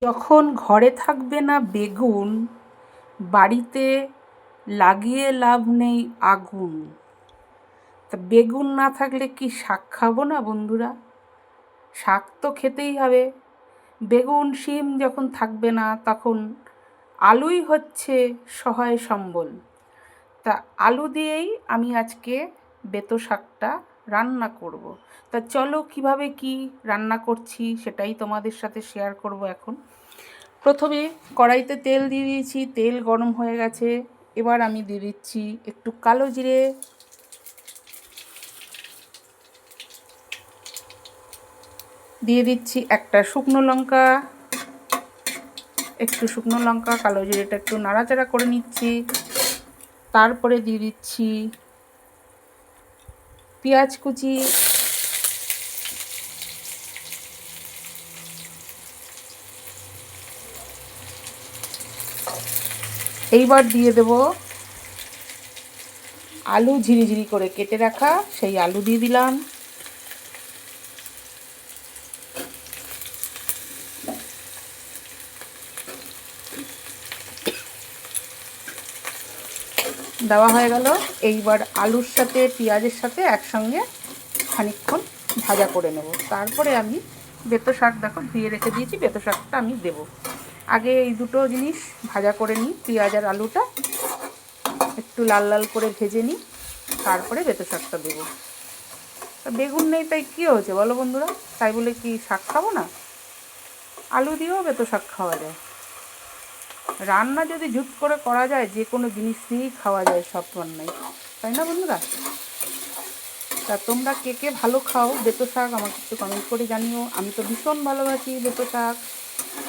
যখন ঘরে থাকবে না বেগুন, বাড়িতে লাগিয়ে লাভ নেই আগুন। তা বেগুন না থাকলে কি শাক খাবো না বন্ধুরা? শাক তো খেতেই হবে। বেগুন শিম যখন থাকবে না তখন আলুই হচ্ছে সহায় সম্বল। তা আলু দিয়েই আমি আজকে বেতো শাকটা রান্না করব। তা চলো কিভাবে কি রান্না করছি সেটাই তোমাদের সাথে শেয়ার করব এখন। প্রথমে কড়াইতে তেল দিয়ে দিয়েছি, তেল গরম হয়ে গেছে। এবার আমি দিয়ে দিচ্ছি একটু কালো জিরে, দিয়ে দিচ্ছি একটা শুকনো লঙ্কা, একটু শুকনো লঙ্কা কালো জিরেটা একটু নাড়াচাড়া করে নিচ্ছি। তারপরে দিয়ে দিচ্ছি পেঁয়াজ কুচি, এইবার দিয়ে দেব আলু ঝিরিঝিরি করে কেটে রাখা, সেই আলু দিয়ে দিলাম। দেওয়া হয়ে গেল। এইবার আলুর সাথে পেঁয়াজের সাথে একসঙ্গে খানিকক্ষণ ভাজা করে নেব। তারপরে আমি বেতো শাক দেখো ধুয়ে রেখে দিয়েছি, বেতো শাকটা আমি দেব। আগে এই দুটো জিনিস ভাজা করে নিই, পেঁয়াজ আর আলুটা একটু লাল লাল করে ভেজে নিই, তারপরে বেতো শাকটা দেবো। বেগুন নেই তাই কী হয়েছে বলো বন্ধুরা? তাই বলে কি শাক খাবো না? আলু দিয়েও বেতো শাক খাওয়া যায়। রান্না যদি ঝুট করে করা যায়, যে কোনো জিনিস দিয়েই খাওয়া যায় সব রান্নাই, তাই না বন্ধুরা? তা তোমরা কে কে ভালো খাও বেতো শাক আমাকে একটু কমেন্ট করে জানিও। আমি তো ভীষণ ভালোবাসি বেতো শাক।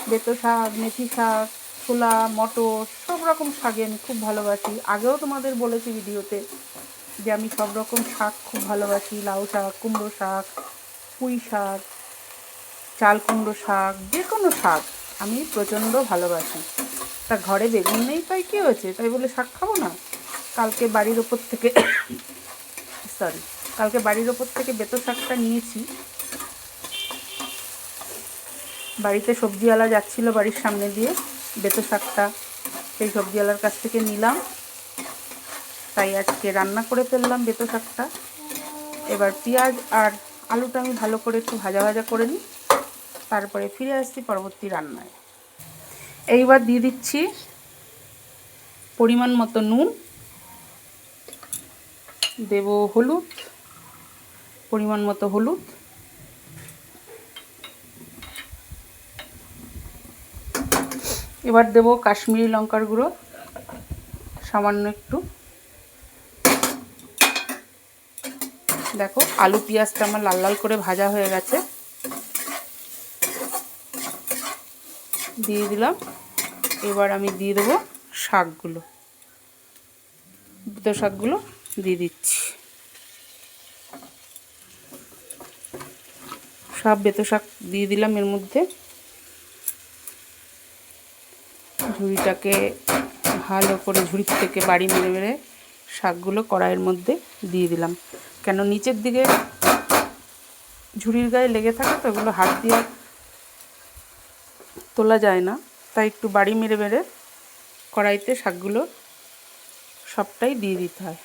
বেতো শাক, মেথি শাক, ছোলা, মটর, সব রকম শাকই আমি খুব ভালোবাসি। আগেও তোমাদের বলেছি ভিডিওতে যে আমি সব রকম শাক খুব ভালোবাসি। লাউ শাক, কুমড়ো শাক, পুঁই শাক, চাল কুমড়ো শাক, যে কোনো শাক আমি প্রচণ্ড ভালোবাসি। তা ঘরে বেগুন নেই তাই কী হয়েছে? তাই বলে শাক খাবো না? কালকে বাড়ির ওপর থেকে কালকে বাড়ির ওপর থেকে বেতো শাকটা নিয়েছি। বাড়িতে সবজিওয়ালা যাচ্ছিলো বাড়ির সামনে দিয়ে, বেতো শাকটা সেই সবজিওয়ালার কাছ থেকে নিলাম, তাই আজকে রান্না করে ফেললাম বেতো শাকটা। এবার পেঁয়াজ আর আলুটা আমি ভালো করে একটু ভাজা ভাজা করে নিই, তারপরে ফিরে আসছি পরবর্তী রান্নায়। এইবার দিয়ে দিচ্ছি পরিমাণ মতো নুন, দেব হলুদ, পরিমাণ মতো হলুদ, এবার দেব কাশ্মীরি লঙ্কার গুঁড়ো সামান্য একটু। দেখো আলু পেঁয়াজটা আমার লাল লাল করে ভাজা হয়ে গেছে, দিয়ে দিলাম। এবার আমি দিয়ে দেবো শাকগুলো, বেতো শাকগুলো দিয়ে দিচ্ছি। সব বেতো শাক দিয়ে দিলাম এর মধ্যে। ঝুড়িটাকে ভালো করে ঝুড়ি থেকে বাড়ি মেরে মেরে শাকগুলো কড়াইয়ের মধ্যে দিয়ে দিলাম, কেন নিচের দিকে ঝুড়ির গায়ে লেগে থাকে তো, ওগুলো হাত দিয়ে তোলা যায় না, তাই একটু বাড়ি মেরে মেরে কড়াইতে শাকগুলো সবটাই দিয়ে দিতে হয়।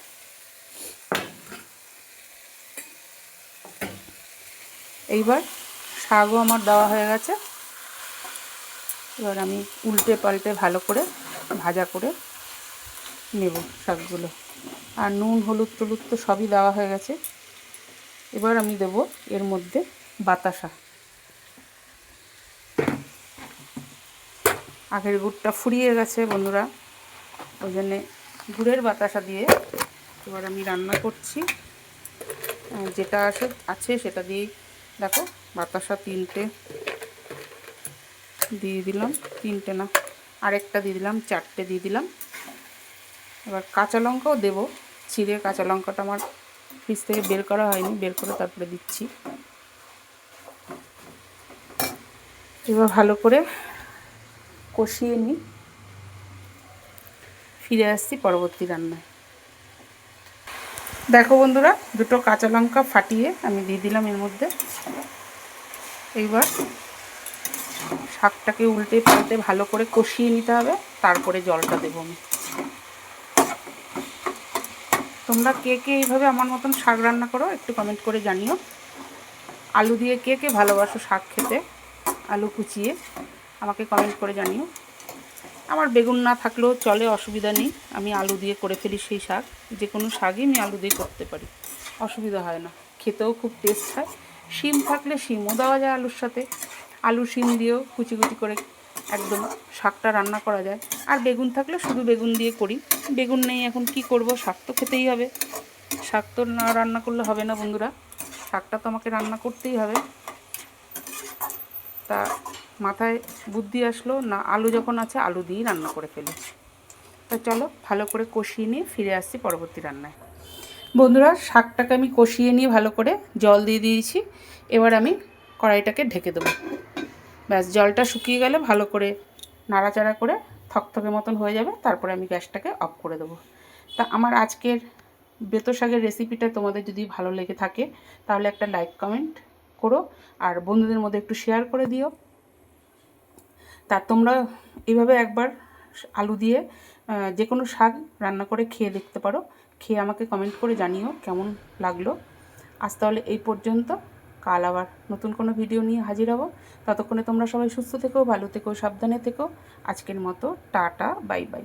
এইবার শাকও আমার দেওয়া হয়ে গেছে। এবার আমি উল্টে পাল্টে ভালো করে ভাজা করে নেব শাকগুলো। আর নুন হলুদ টলুদ তো সবই দেওয়া হয়ে গেছে। এবার আমি দেব এর মধ্যে বাতাসা। আগের গুড়টা ফুরিয়ে গেছে বন্ধুরা, ওই জন্যে গুড়ের বাতাসা দিয়ে এবার আমি রান্না করছি। যেটা আছে সেটা দিয়েই দেখো, বাতাসা 3টে দিয়ে দিলাম, 3টে না আরেকটা দিয়ে দিলাম, 4টে দিয়ে দিলাম। এবার কাঁচা লঙ্কাও দেবো, ছিঁড়ে কাঁচা লঙ্কাটা আমার ফ্রিজ থেকে বের করা হয়নি, বের করে তারপরে দিচ্ছি। এবার ভালো করে কষিয়ে নিই, ফিরে আসছি পরবর্তী রান্নায়। দেখো বন্ধুরা, দুটো কাঁচা লঙ্কা ফাটিয়ে আমি দিয়ে দিলাম এর মধ্যে। এইবার শাকটাকে উল্টে পাল্টে ভালো করে কষিয়ে নিতে হবে, তারপরে জলটা দেবো আমি। তোমরা কে কে এইভাবে আমার মতন শাক রান্না করো একটু কমেন্ট করে জানিও। আলু দিয়ে কে কে ভালোবাসো শাক খেতে, আলু কুচিয়ে আমাকে কমেন্ট করে জানিও। আমার বেগুন না থাকলেও চলে, অসুবিধা নেই, আমি আলু দিয়ে করে ফেলি সেই শাক। যে কোনো শাকই আমি আলু দিয়ে করতে পারি, অসুবিধা হয় না, খেতেও খুব টেস্ট হয়। শিম থাকলে শিমও দেওয়া যায় আলুর সাথে, আলু শিম দিয়েও কুচি কুচি করে একদম শাকটা রান্না করা যায়। আর বেগুন থাকলে শুধু বেগুন দিয়ে করি, বেগুন নেই এখন কি করব, শাক তো খেতেই হবে, শাক তো না রান্না করলে হবে না বন্ধুরা, শাকটা তো আমাকে রান্না করতেই হবে। তা মাথায় বুদ্ধি আসলো না, আলু যখন আছে আলু দিয়েই রান্না করে ফেলি। তা চলো ভালো করে কষিয়ে নিয়ে ফিরে আসছি পরবর্তী রান্নায়। বন্ধুরা শাকটাকে আমি কষিয়ে নিয়ে ভালো করে জল দিয়ে দিয়েছি, এবার আমি কড়াইটাকে ঢেকে দেবো। ব্যাস জলটা শুকিয়ে গেলে ভালো করে নাড়াচাড়া করে থকথকে মতন হয়ে যাবে, তারপরে আমি গ্যাসটাকে অফ করে দেবো। তা আমার আজকের বেতো শাকের রেসিপিটা তোমাদের যদি ভালো লেগে থাকে তাহলে একটা লাইক কমেন্ট করো, আর বন্ধুদের মধ্যে একটু শেয়ার করে দিও। তা তোমরা এইভাবে একবার আলু দিয়ে যে কোনো শাক রান্না করে খেয়ে দেখতে পারো, খেয়ে আমাকে কমেন্ট করে জানিও কেমন লাগলো। আজ তাহলে এই পর্যন্ত, কাল আবার নতুন কোনো ভিডিও নিয়ে হাজির হব। ততক্ষণে তোমরা সবাই সুস্থ থেকো, ভালো থেকো, সাবধানে থেকো। আজকের মতো টাটা, বাই বাই।